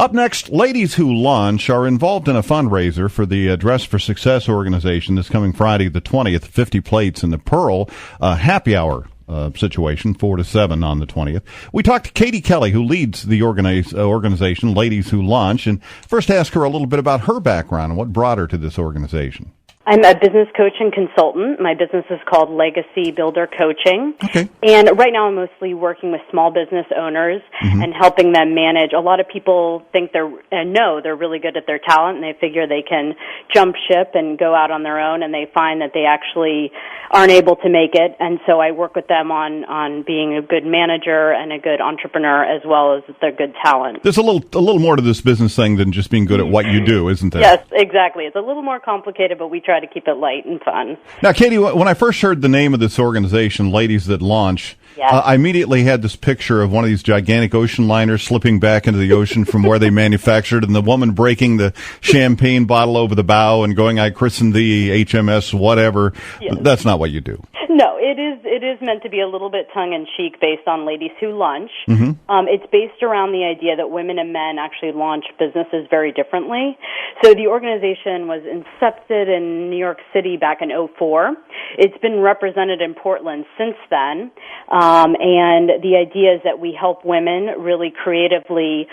Up next, ladies who launch are involved in a fundraiser for the Dress for Success organization this coming Friday the 20th, 50 plates in the Pearl, happy hour situation, 4 to 7 on the 20th. We talked to Kelley, who leads the organization, Ladies Who Launch, and first asked her a little bit about her background and what brought her to this organization. I'm a business coach and consultant. My business is called Legacy Builder Coaching. Okay. And right now I'm mostly working with small business owners and helping them manage. A lot of people think know they're really good at their talent, and they figure they can jump ship and go out on their own, and they find that they actually aren't able to make it. And so I work with them on being a good manager and a good entrepreneur, as well as their good talent. There's a little more to this business thing than just being good at what you do, isn't there? Yes, exactly. It's a little more complicated, but we try to keep it light and fun. Now, Katie, when I first heard the name of this organization, Ladies That Launch, yes. I immediately had this picture of one of these gigantic ocean liners slipping back into the ocean from where they manufactured, and the woman breaking the champagne bottle over the bow and going, "I christened thee HMS whatever." Yes. That's not what you do. No, it is meant to be a little bit tongue-in-cheek based on Ladies Who Launch. It's based around the idea that women and men actually launch businesses very differently. So the organization was incepted in New York City back in 2004. It's been represented in Portland since then, and the idea is that we help women really creatively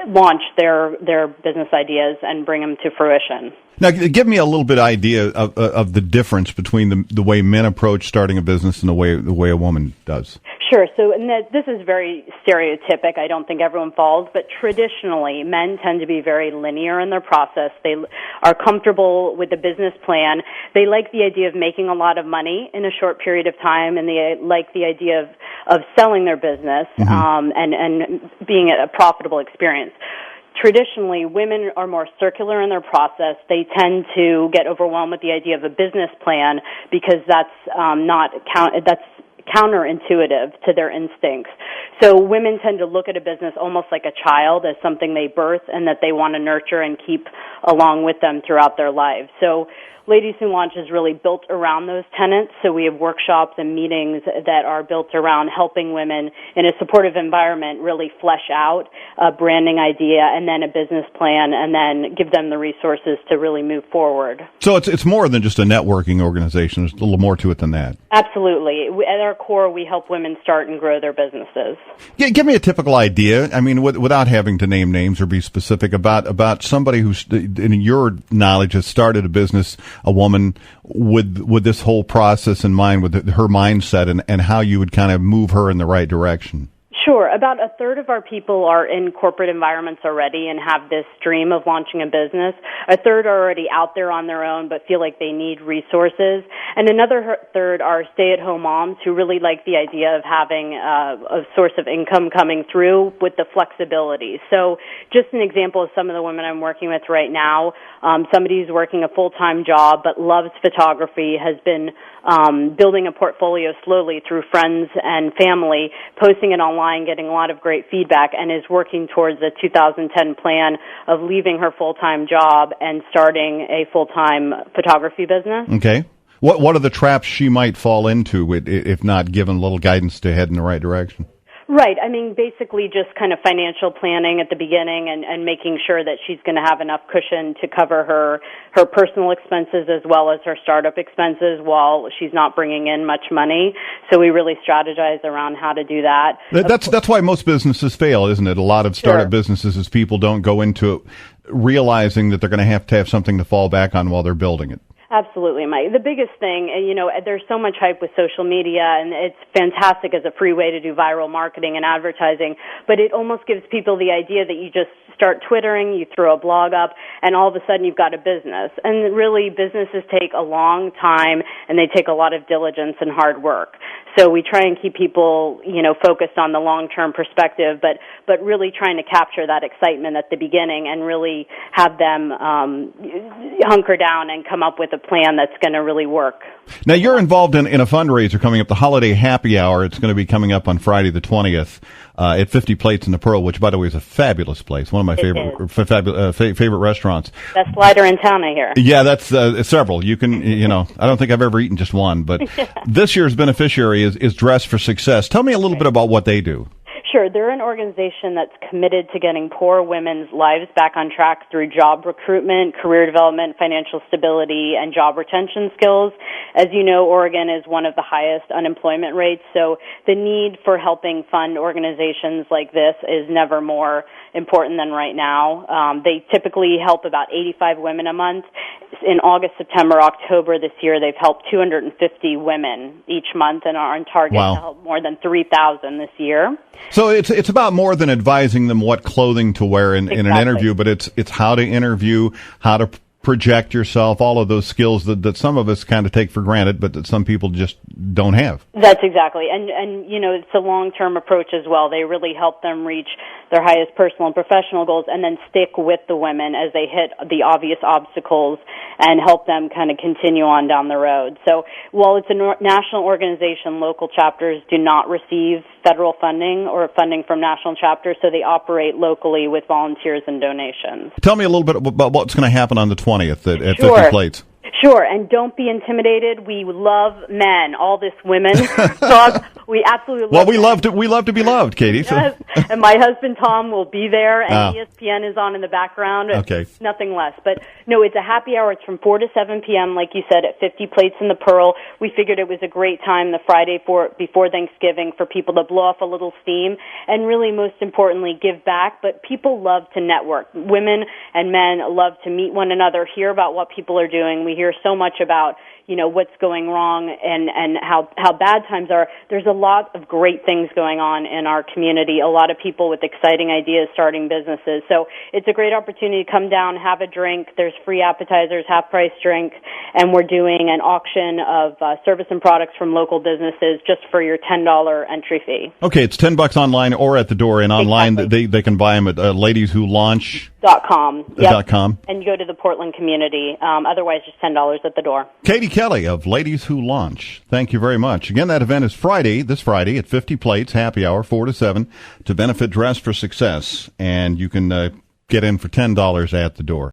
launch their business ideas and bring them to fruition. Now, give me a little bit idea of the difference between the way men approach starting a business and the way a woman does. Sure. So this is very stereotypic. I don't think everyone falls, but traditionally, men tend to be very linear in their process. They are comfortable with the business plan. They like the idea of making a lot of money in a short period of time, and they like the idea of selling their business and being a profitable experience. Traditionally, women are more circular in their process. They tend to get overwhelmed with the idea of a business plan because that's counterintuitive to their instincts. So women tend to look at a business almost like a child, as something they birth and that they want to nurture and keep along with them throughout their lives. So Ladies Who Launch is really built around those tenets. So we have workshops and meetings that are built around helping women in a supportive environment really flesh out a branding idea and then a business plan, and then give them the resources to really move forward. So it's more than just a networking organization. There's a little more to it than that. Absolutely. At our core, we help women start and grow their businesses. Yeah, give me a typical idea. I mean, without having to name names or be specific, about somebody who's, in your knowledge, has started a business, a woman, with this whole process in mind, with her mindset, and how you would kind of move her in the right direction. Sure. About a third of our people are in corporate environments already and have this dream of launching a business. A third are already out there on their own but feel like they need resources. And another third are stay-at-home moms who really like the idea of having a source of income coming through with the flexibility. So just an example of some of the women I'm working with right now, somebody who's working a full-time job but loves photography, has been building a portfolio slowly through friends and family, posting it online, getting a lot of great feedback, and is working towards a 2010 plan of leaving her full-time job and starting a full-time photography business. Okay. What are the traps she might fall into if not given a little guidance to head in the right direction? Right. I mean, basically just kind of financial planning at the beginning and making sure that she's going to have enough cushion to cover her personal expenses as well as her startup expenses while she's not bringing in much money. So we really strategize around how to do that. That's why most businesses fail, isn't it? A lot of startup businesses is people don't go into it realizing that they're going to have something to fall back on while they're building it. Absolutely, Mike. The biggest thing, there's so much hype with social media, and it's fantastic as a free way to do viral marketing and advertising, but it almost gives people the idea that you just start Twittering, you throw a blog up, and all of a sudden you've got a business. And really, businesses take a long time, and they take a lot of diligence and hard work. So we try and keep people, focused on the long-term perspective, but really trying to capture that excitement at the beginning and really have them hunker down and come up with a plan that's going to really work. Now, you're involved in a fundraiser coming up, the Holiday Happy Hour. It's going to be coming up on Friday the 20th at 50 Plates in the Pearl, which, by the way, is a fabulous place, one of my favorite restaurants. Best slider in town, I hear. Yeah, that's several. You can, I don't think I've ever eaten just one, but this year's beneficiary is Dress for Success. Tell me a little bit about what they do. Sure. They're an organization that's committed to getting poor women's lives back on track through job recruitment, career development, financial stability, and job retention skills. As you know, Oregon is one of the highest unemployment rates, so the need for helping fund organizations like this is never more important than right now. They typically help about 85 women a month. In August, September, October this year, they've helped 250 women each month and are on target to help more than 3,000 this year. So it's about more than advising them what clothing to wear in an interview, but it's how to interview, how to project yourself, all of those skills that some of us kind of take for granted, but that some people just don't have. That's exactly. And you know, it's a long-term approach as well. They really help them reach their highest personal and professional goals and then stick with the women as they hit the obvious obstacles and help them kind of continue on down the road. So while it's a national organization, local chapters do not receive federal funding or funding from national chapters, so they operate locally with volunteers and donations. Tell me a little bit about what's going to happen on the 20th at Sure. 50 Plates. Sure, and don't be intimidated. We love men, all this women. So we absolutely love we love to be loved, Katie. So. Yes. And my husband Tom will be there, and ESPN is on in the background. Okay. Nothing less. But no, it's a happy hour. It's from 4 to 7 p.m., like you said, at 50 Plates in the Pearl. We figured it was a great time the Friday before Thanksgiving for people to blow off a little steam and really, most importantly, give back. But people love to network. Women and men love to meet one another, hear about what people are doing. We hear so much about, you know, what's going wrong and how bad times are. There's a lot of great things going on in our community, a lot of people with exciting ideas starting businesses. So it's a great opportunity to come down, have a drink. There's free appetizers, half-price drinks, and we're doing an auction of service and products from local businesses just for your $10 entry fee. Okay, it's $10 online or at the door, and online Exactly. they can buy them at ladieswholaunch.com. Yep. .com. And you go to the Portland community. Otherwise, just $10 at the door. Katie Kelley of Ladies Who Launch. Thank you very much. Again, that event is this Friday at 50 Plates, happy hour, 4 to 7, to benefit Dress for Success. And you can get in for $10 at the door.